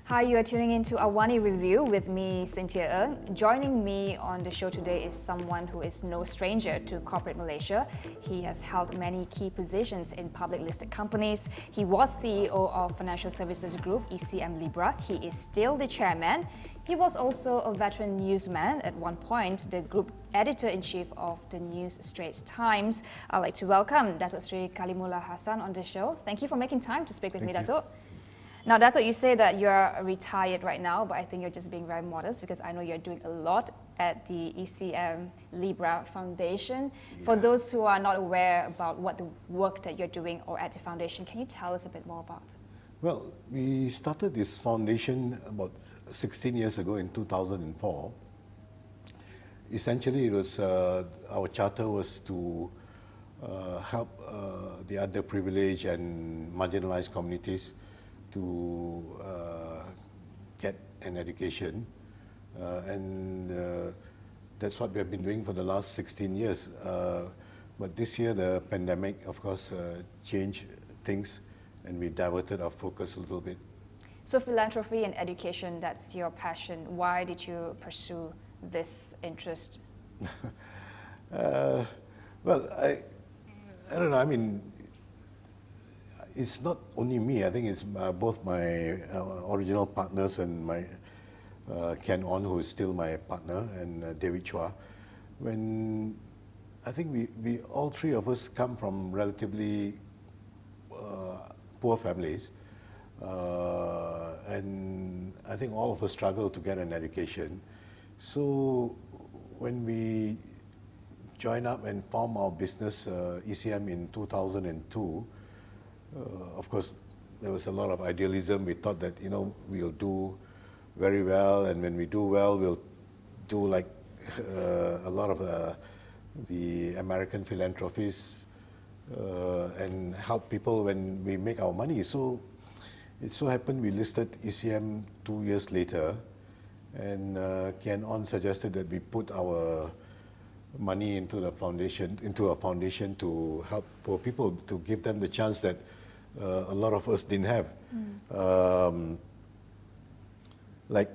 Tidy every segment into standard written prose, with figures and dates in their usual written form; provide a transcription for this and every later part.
Hi, you are tuning into AWANI Review with me, Cynthia Ng. Joining me on the show today is someone who is no stranger to corporate Malaysia. He has held many key positions in public listed companies. He was CEO of Financial Services Group, ECM Libra. He is still the chairman. He was also a veteran newsman at one point, the group editor-in-chief of the News Straits Times. I'd like to welcome Datuk Sri Kalimullah Hassan on the show. Thank you for making time to speak with me, Datuk. Now, Datuk, you say that you're retired right now, but I think you're just being very modest because I know you're doing a lot at the ECM Libra Foundation. Yeah. For those who are not aware about what the work that you're doing or at the foundation, can you tell us a bit more about? Well, we started this foundation about 16 years ago in 2004. Essentially, it was our charter was to help the underprivileged and marginalized communities to get an education, and that's what we have been doing for the last 16 years. But this year, the pandemic, of course, changed things, and we diverted our focus a little bit. So philanthropy and education, that's your passion. Why did you pursue this interest? Well, I don't know, I mean, it's not only me. I think it's both my original partners and my Ken On, who is still my partner, and David Chua. When I think we all three of us come from relatively poor families, and I think all of us struggle to get an education. So when we joined up and formed our business, ECM, in 2002, of course, there was a lot of idealism. We thought that, we'll do very well, and when we do well, we'll do like a lot of the American philanthropies and help people when we make our money. So it so happened we listed ECM 2 years later, and Ken On suggested that we put our money into a foundation to help poor people, to give them the chance that a lot of us didn't have. Like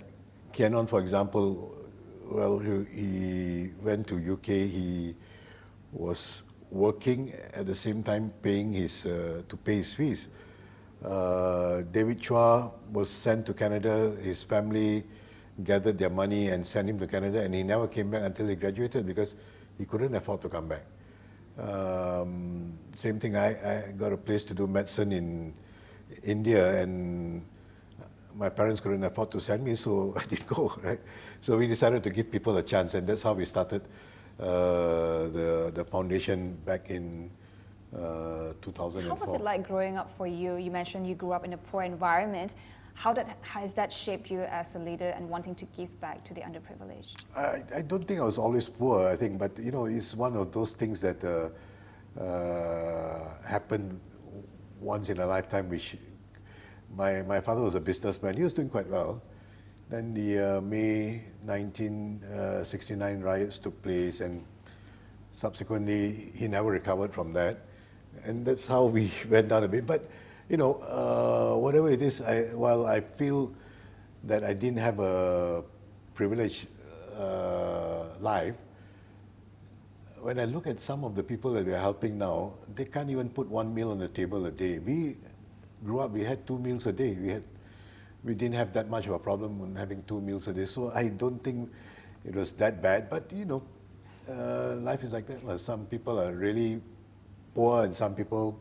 Ken On, for example, well, he went to UK. He was working at the same time paying to pay his fees. David Chua was sent to Canada. His family gathered their money and sent him to Canada, and he never came back until he graduated because he couldn't afford to come back. Same thing, I got a place to do medicine in India, and my parents couldn't afford to send me, so I didn't go, right? So we decided to give people a chance, and that's how we started the foundation back in 2004. How was it like growing up for you? You mentioned you grew up in a poor environment. How has that shaped you as a leader and wanting to give back to the underprivileged? I don't think I was always poor, I think, but it's one of those things that happen once in a lifetime. Which my father was a businessman. He was doing quite well. Then the May 1969 riots took place, and subsequently he never recovered from that, and that's how we went down a bit. But whatever it is, while I feel that I didn't have a privileged life, when I look at some of the people that we're helping now, they can't even put one meal on the table a day. We grew up, we had 2 meals a day. We didn't have that much of a problem on having 2 meals a day. So I don't think it was that bad. But life is like that. Some people are really poor, and some people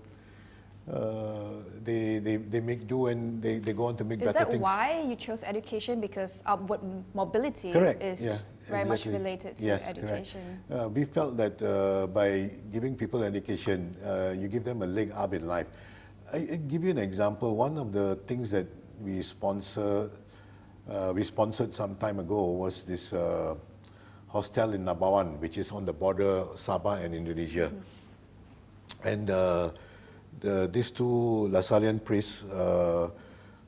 they make do, and they go on to make better things. Is that why you chose education? Because upward mobility is very much related to education. We felt that by giving people education, you give them a leg up in life. I give you an example. One of the things that we sponsored some time ago was this hostel in Nabawan, which is on the border Sabah and Indonesia. And these two Lasallian priests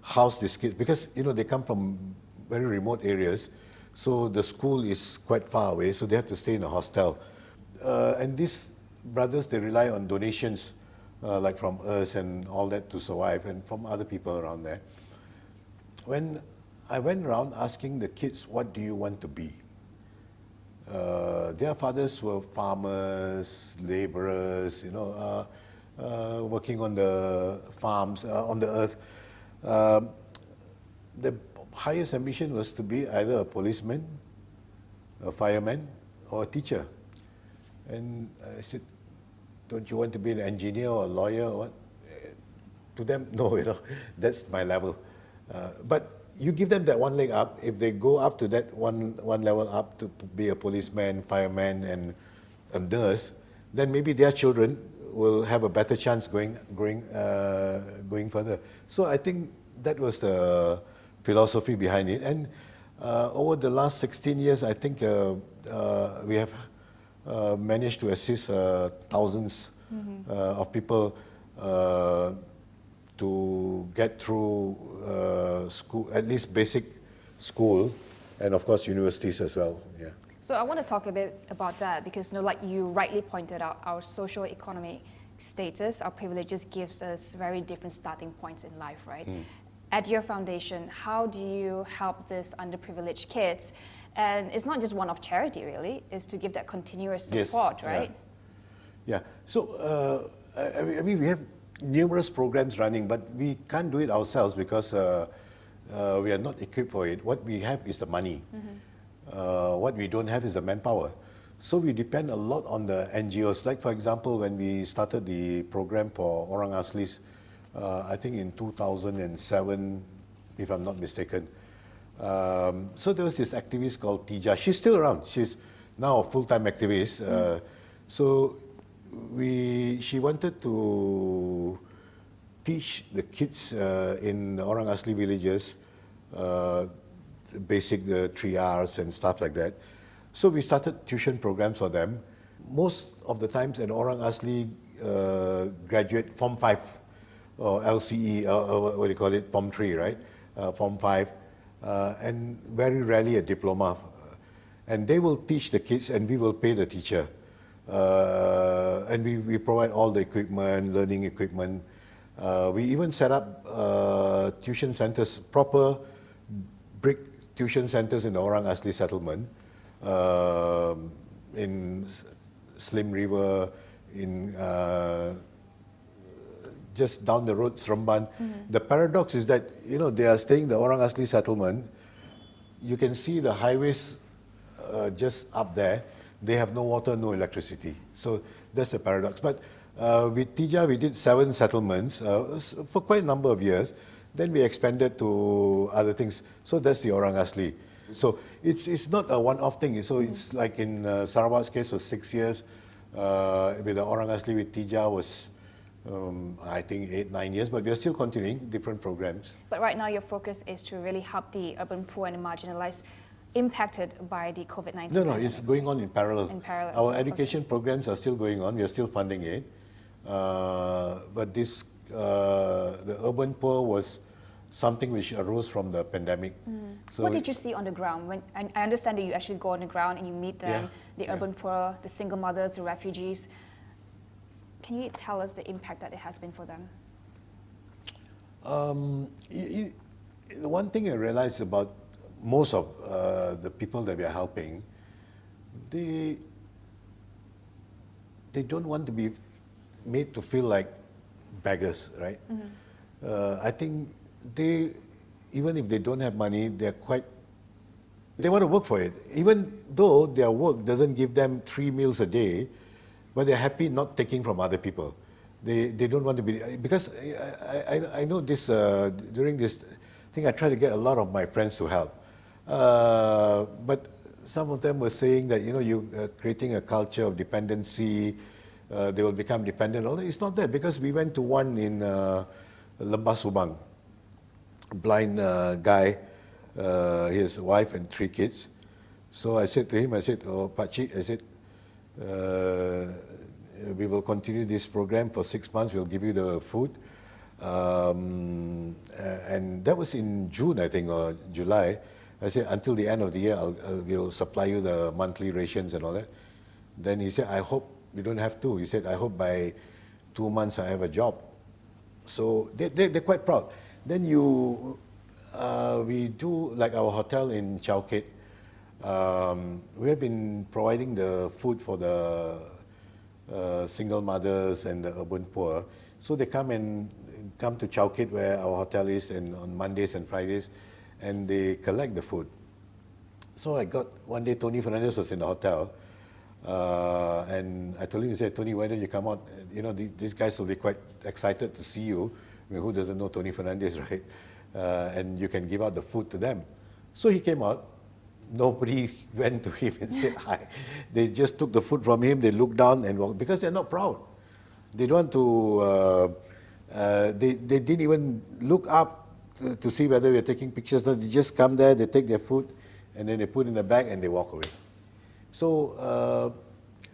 house these kids because they come from very remote areas, so the school is quite far away, so they have to stay in a hostel. And these brothers, they rely on donations like from us and all that to survive, and from other people around there. when I went around asking the kids, what do you want to be? Their fathers were farmers, laborers, working on the farms, on the earth. The highest ambition was to be either a policeman, a fireman, or a teacher. And I said, don't you want to be an engineer or a lawyer or what? To them, no, that's my level. But you give them that one leg up. If they go up to that one level up to be a policeman, fireman, and a nurse, then maybe their children will have a better chance going further. So I think that was the philosophy behind it. And over the last 16 years, I think we have managed to assist thousands of people to get through school, at least basic school, and of course universities as well. Yeah. So I want to talk a bit about that because, like you rightly pointed out, our social economic status, our privileges gives us very different starting points in life, right? At your foundation, how do you help these underprivileged kids? And it's not just one-off charity, really. It's to give that continuous support, yes, right? Yeah. So I mean, we have numerous programs running, but we can't do it ourselves because we are not equipped for it. What we have is the money. What we don't have is the manpower. So we depend a lot on the NGOs. Like for example, when we started the program for Orang Aslis, I think in 2007, if I'm not mistaken. So there was this activist called Tija. She's still around. She's now a full-time activist. So she wanted to teach the kids in the Orang Asli villages basic the 3 Rs and stuff like that. So we started tuition programs for them. Most of the times an Orang Asli graduate Form 5 or LCE, what do you call it, Form 3, right? Form 5, and very rarely a diploma. And they will teach the kids and we will pay the teacher. And we provide all the equipment, learning equipment. We even set up tuition centers, proper brick tuition centers in the Orang Asli settlement, in Slim River, in just down the road, Seremban. The paradox is that, they are staying in the Orang Asli settlement. You can see the highways just up there. They have no water, no electricity. So that's the paradox. But with Tija, we did 7 settlements for quite a number of years. Then we expanded to other things. So that's the Orang Asli. So it's not a one-off thing. So it's like in Sarawak's case was 6 years. With the Orang Asli with Tija was, I think 8-9 years. But we are still continuing different programs. But right now your focus is to really help the urban poor and the marginalized impacted by the COVID-19 No, pandemic. it's going on in parallel. In parallel as Our well, education programs are still going on. We are still funding it. But this, the urban poor was something which arose from the pandemic. So what did you see on the ground? When I understand that you actually go on the ground and you meet them, the urban poor, the single mothers, the refugees. Can you tell us the impact that it has been for them? The one thing I realized about most of the people that we are helping, they don't want to be made to feel like beggars, right? I think even if they don't have money, they want to work for it. Even though their work doesn't give them 3 meals a day, but they're happy not taking from other people. They don't want to be, because I know this, during this thing, I try to get a lot of my friends to help. But some of them were saying that, you're creating a culture of dependency, they will become dependent. Although it's not that, because we went to one in Lembah Subang, a blind guy, his wife and 3 kids. So I said to him, oh, Pakcik, I said, we will continue this program for 6 months, we'll give you the food. And that was in June, I think, or July. I said, until the end of the year, we'll supply you the monthly rations and all that. Then he said, I hope we don't have to. He said, I hope by 2 months I have a job. So they're quite proud. Then we do, like our hotel in Chowkit, we have been providing the food for the single mothers and the urban poor. So they come to Chowkit where our hotel is, and on Mondays and Fridays, and they collect the food. So I got, one day Tony Fernandez was in the hotel, and I told him, he said, Tony, why don't you come out? You know, these guys will be quite excited to see you. I mean, who doesn't know Tony Fernandez, right? And you can give out the food to them. So he came out. Nobody went to him and said hi. They just took the food from him, they looked down and walked, because they're not proud. They don't want to, they didn't even look up to see whether we're taking pictures. They just come there, they take their food, and then they put in the bag and they walk away. So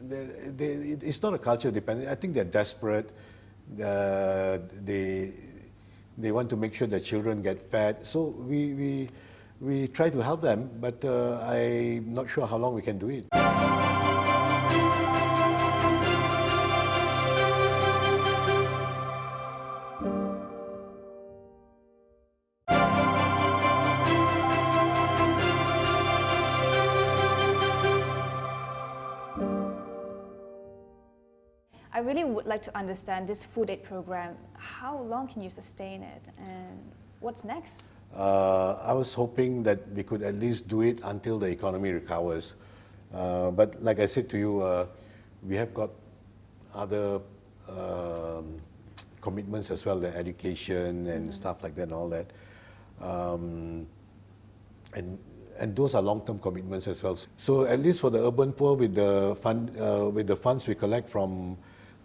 it's not a culture dependent. I think they're desperate. They want to make sure that children get fed. So we try to help them, but I'm not sure how long we can do it. I really would like to understand this food aid program. How long can you sustain it, and what's next? I was hoping that we could at least do it until the economy recovers. But like I said to you, we have got other commitments as well, the education and stuff like that and all that. And those are long-term commitments as well. So at least for the urban poor, with the funds we collect from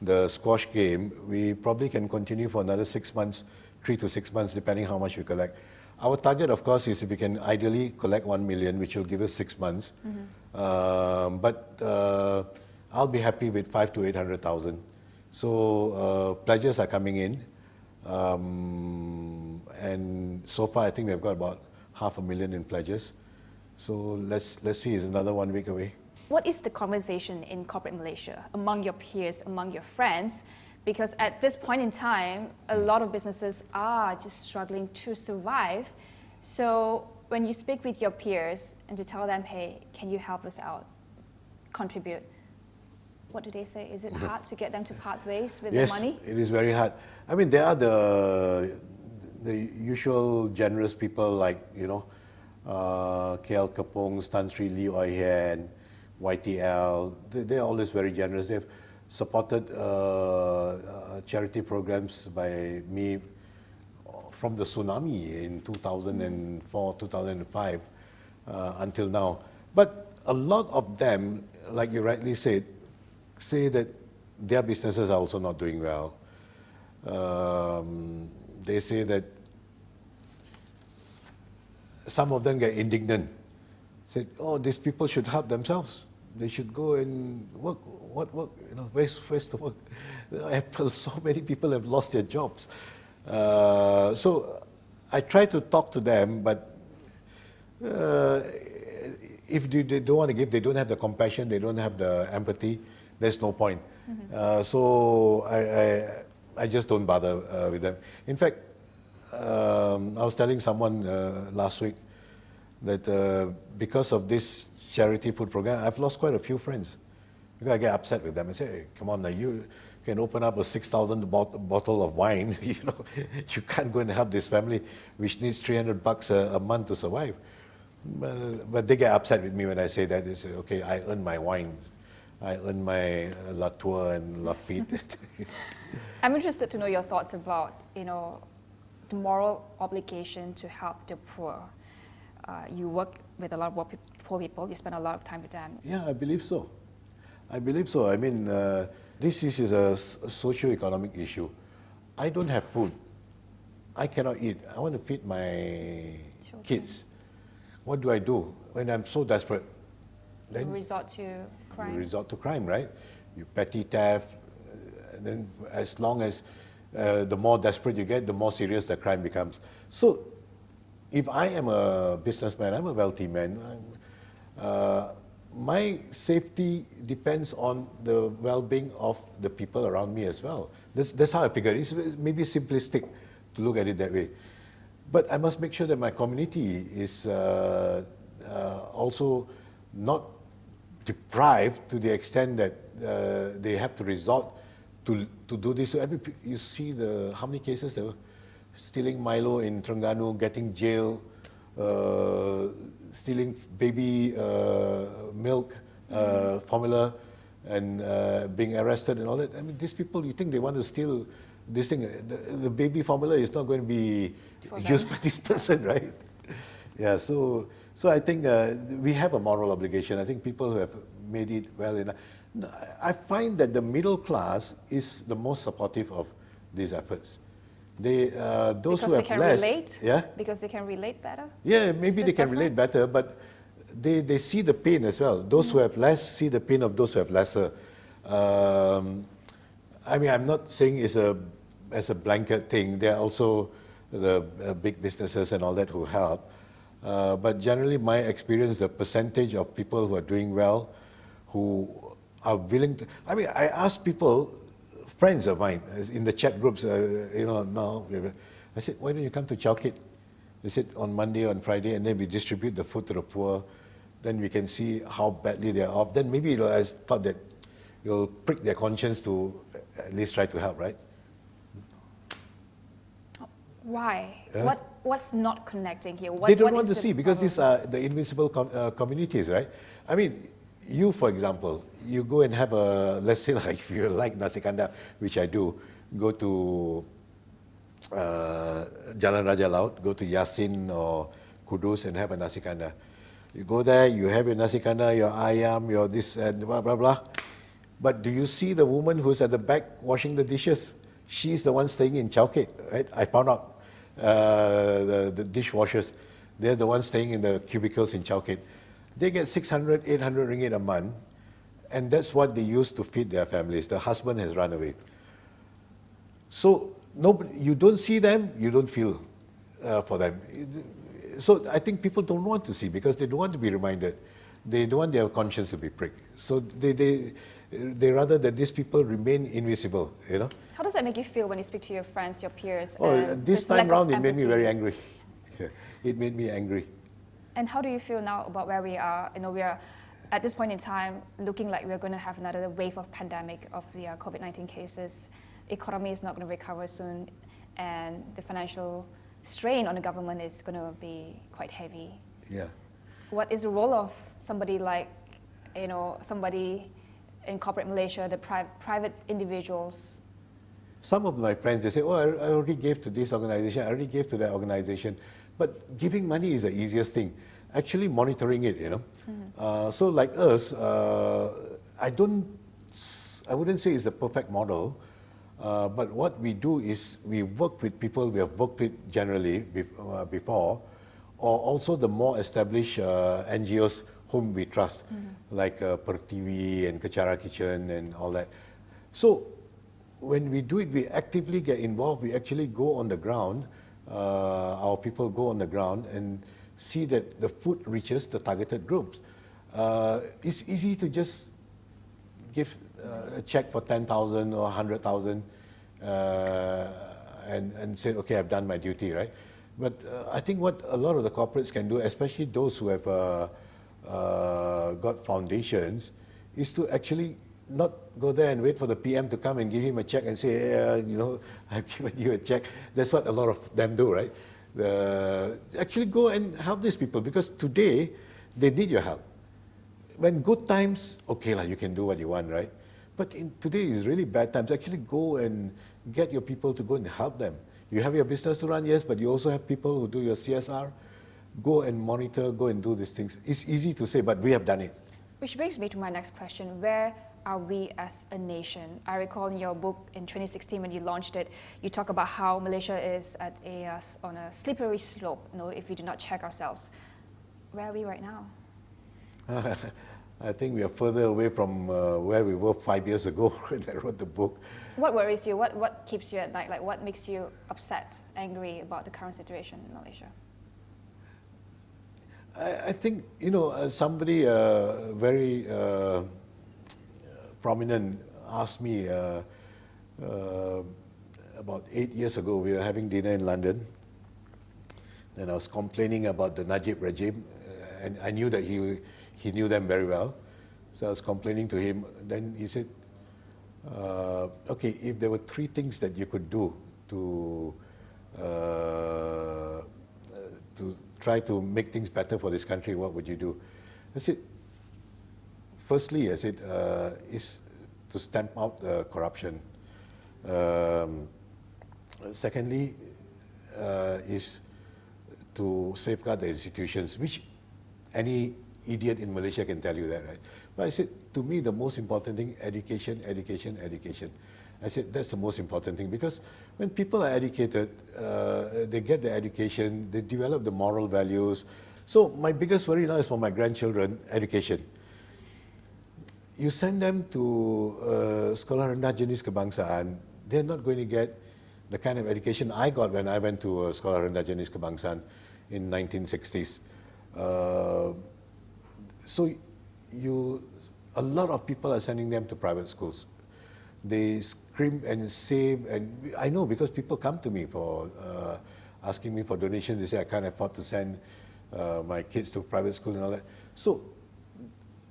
the squash game, we probably can continue for another 6 months, 3 to 6 months, depending how much we collect. Our target, of course, is if we can ideally collect 1 million, which will give us 6 months. But I'll be happy with 5 to 800,000. So pledges are coming in, and so far I think we've got about 500,000 in pledges. So let's see, it's another 1 week away. What is the conversation in corporate Malaysia among your peers, among your friends? Because at this point in time, a lot of businesses are just struggling to survive. So when you speak with your peers and to tell them, hey, can you help us out, contribute, what do they say? Is it hard to get them to part ways with the money? Yes, it is very hard. I mean, there are the usual generous people like, you know, KL Kapong, Tan Sri Lee Oi Hian, YTL. They're always very generous. They've supported charity programs by me from the tsunami in 2004, 2005 until now. But a lot of them, like you rightly said, say that their businesses are also not doing well. They say that some of them get indignant. Said, oh, these people should help themselves. They should go and work. What work? You know, where's the work? So many people have lost their jobs. So I try to talk to them, but if they don't want to give, they don't have the compassion, they don't have the empathy, there's no point. So I just don't bother with them. In fact, I was telling someone last week that because of this charity food program, I've lost quite a few friends. Because I get upset with them and say, hey, come on, now you can open up a 6,000 bottle of wine. You know, you can't go and help this family, which needs $300 a month to survive. But they get upset with me when I say that. They say, okay, I earn my wine. I earn my Latour and Lafitte. I'm interested to know your thoughts about, you know, the moral obligation to help the poor. You work with a lot of poor people. You spend a lot of time with them. Yeah, I believe so. I believe so. I mean, this is a socio-economic issue. I don't have food. I cannot eat. I want to feed my kids. What do I do when I'm so desperate? Then you resort to crime. You resort to crime, right? You petty theft. And then as long as the more desperate you get, the more serious the crime becomes. So if I am a businessman, I'm a wealthy man, my safety depends on the well-being of the people around me as well. That's how I figure it. It's maybe simplistic to look at it that way. But I must make sure that my community is also not deprived to the extent that they have to resort to do this. So you see how many cases there were stealing Milo in Terengganu, getting jail, stealing baby milk, formula, and being arrested and all that. I mean, these people, you think they want to steal this thing? The baby formula is not going to be used by this person, right? Yeah. So I think we have a moral obligation. I think people who have made it well enough. I find that the middle class is the most supportive of these efforts. Those because who have can less, relate? Yeah. Because they can relate better? Yeah, maybe they can relate better, but they see the pain as well. Those who have less see the pain of those who have lesser. I mean, I'm not saying it's as a blanket thing. There are also the big businesses and all that who help. But generally, my experience, the percentage of people who are doing well, who are willing to. I mean, I ask people, friends of mine, in the chat groups, now, I said, why don't you come to Chowkit? They said on Monday, on Friday, and then we distribute the food to the poor. Then we can see how badly they are off. Then maybe I thought that you'll prick their conscience to at least try to help, right? Why? What's not connecting here? They don't want to see because these are the invisible communities, right? I mean, you, for example, you go and have let's say, like, if you like nasi kandar, which I do, go to Jalan Raja Laut, go to Yasin or Kudus and have a nasi kandar. You go there, you have your nasi kandar, your ayam, your this and blah, blah, blah. But do you see the woman who's at the back washing the dishes? She's the one staying in Chowkit, right? I found out the dishwashers, they're the ones staying in the cubicles in Chowkit. They get 600, 800 ringgit a month, and that's what they use to feed their families. The husband has run away. So you don't see them, you don't feel for them. So I think people don't want to see because they don't want to be reminded. They don't want their conscience to be pricked. So they rather that these people remain invisible, you know. How does that make you feel when you speak to your friends, your peers? Oh, this time round it made me very angry. It made me angry. And how do you feel now about where we are? You know, we are at this point in time looking like we're going to have another wave of pandemic of the COVID-19 cases. Economy is not going to recover soon, and the financial strain on the government is going to be quite heavy. Yeah. What is the role of somebody like, somebody in corporate Malaysia, the private individuals? Some of my friends, they say, oh, I already gave to this organization, I already gave to that organization. But giving money is the easiest thing. Actually monitoring it, Mm-hmm. So like us, I wouldn't say it's a perfect model, but what we do is we work with people we have worked with generally before, or also the more established NGOs whom we trust, mm-hmm. like Pertiwi and Kechara Kitchen and all that. So when we do it, we actively get involved. We actually go on the ground. Our people go on the ground and see that the food reaches the targeted groups. It's easy to just give a check for 10,000 or 100,000 and say, okay, I've done my duty, right? But I think what a lot of the corporates can do, especially those who have got foundations, is to actually not go there and wait for the PM to come and give him a check and say, I've given you a check. That's what a lot of them do, right? Actually go and help these people because today they need your help. When good times, okay, you can do what you want, right? But today is really bad times. Actually go and get your people to go and help them. You have your business to run, yes, but you also have people who do your CSR. Go and monitor, go and do these things. It's easy to say, but we have done it. Which brings me to my next question. Where are we as a nation? I recall in your book in 2016 when you launched it, you talk about how Malaysia is on a slippery slope, if we do not check ourselves. Where are we right now? I think we are further away from where we were 5 years ago when I wrote the book. What worries you? What keeps you at night? Like, what makes you upset, angry about the current situation in Malaysia? I think, somebody very prominent asked me about 8 years ago, we were having dinner in London, and I was complaining about the Najib regime, and I knew that he knew them very well. So I was complaining to him. Then he said, okay, if there were 3 things that you could do to try to make things better for this country, what would you do? I said, firstly, I said, is to stamp out corruption. Secondly, is to safeguard the institutions, which any idiot in Malaysia can tell you that, right? But I said, to me, the most important thing, education, education, education. I said, that's the most important thing, because when people are educated, they get the education, they develop the moral values. So my biggest worry now is for my grandchildren, education. You send them to Sekolah Rendah Jenis Kebangsaan, they're not going to get the kind of education I got when I went to Sekolah Rendah Jenis Kebangsaan in 1960s. So a lot of people are sending them to private schools. They scrimp and save, and I know because people come to me for asking me for donations. They say, I can't afford to send my kids to private school and all that. So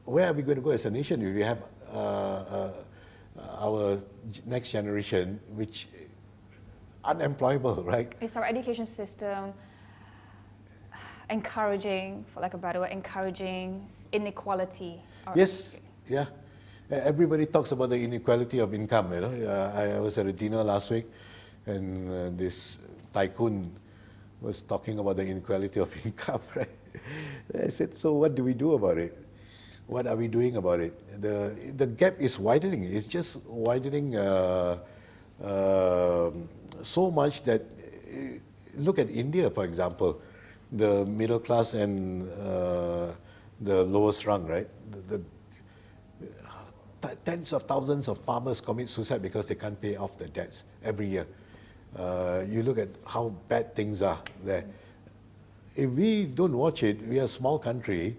where are we going to go as a nation if we have our next generation which unemployable, right? Is our education system encouraging, for lack of a better word, encouraging inequality? Yes, yeah. Everybody talks about the inequality of income. You know, I was at a dinner last week, and this tycoon was talking about the inequality of income. Right? I said, so what do we do about it? What are we doing about it? The gap is widening. It's just widening so much that, look at India, for example, the middle class and the lowest rung, right? Tens of thousands of farmers commit suicide because they can't pay off their debts every year. You look at how bad things are there. If we don't watch it, we are a small country,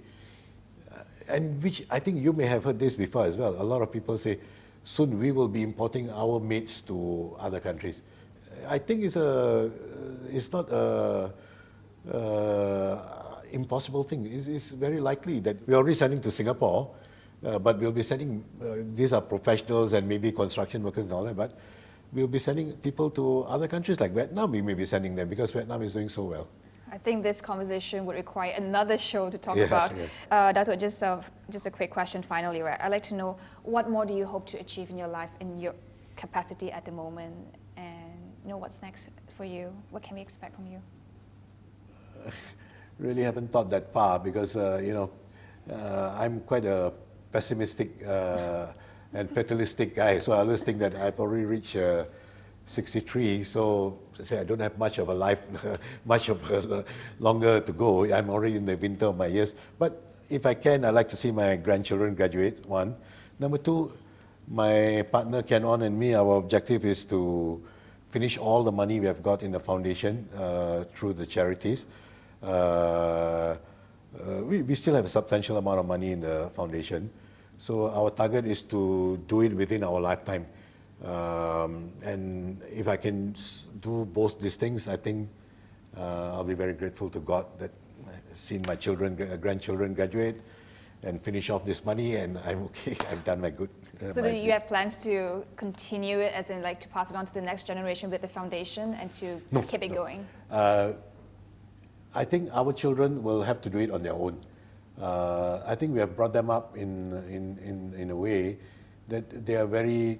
and which I think you may have heard this before as well. A lot of people say, soon we will be importing our mates to other countries. I think it's not a impossible thing. It's very likely that we're already sending to Singapore, but we'll be sending, these are professionals and maybe construction workers and all that, but we'll be sending people to other countries like Vietnam. We may be sending them because Vietnam is doing so well. I think this conversation would require another show to talk about. Yeah. Datuk, just a quick question finally, right? I'd like to know, what more do you hope to achieve in your life, in your capacity at the moment? And what's next for you? What can we expect from you? Really haven't thought that far because, I'm quite a pessimistic and fatalistic guy. So I always think that I've already reached 63, so I don't have much of a life, longer to go. I'm already in the winter of my years. But if I can, I'd like to see my grandchildren graduate, 1. Number 2, my partner Ken On and me, our objective is to finish all the money we have got in the foundation through the charities. We still have a substantial amount of money in the foundation. So our target is to do it within our lifetime. And if I can do both these things, I think I'll be very grateful to God that I've seen my grandchildren graduate and finish off this money, and I'm okay. I've done my good. So do you have plans to continue it, as in to pass it on to the next generation with the foundation and to keep it going? I think our children will have to do it on their own. I think we have brought them up in a way that they are very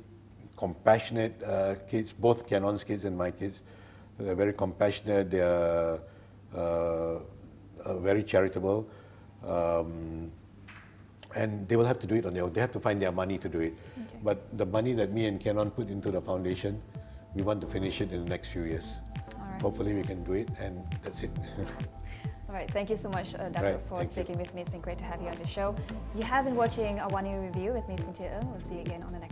compassionate kids, both Kenon's kids and my kids. They're very compassionate, they are very charitable, and they will have to do it on their own. They have to find their money to do it. Okay. But the money that me and Kenon put into the foundation, we want to finish it in the next few years. All right. Hopefully we can do it, and that's it. All right, thank you so much, Datuk, for speaking with me. It's been great to have you on the show. You have been watching AWANI Review with me, Cynthia Ng. We'll see you again on the next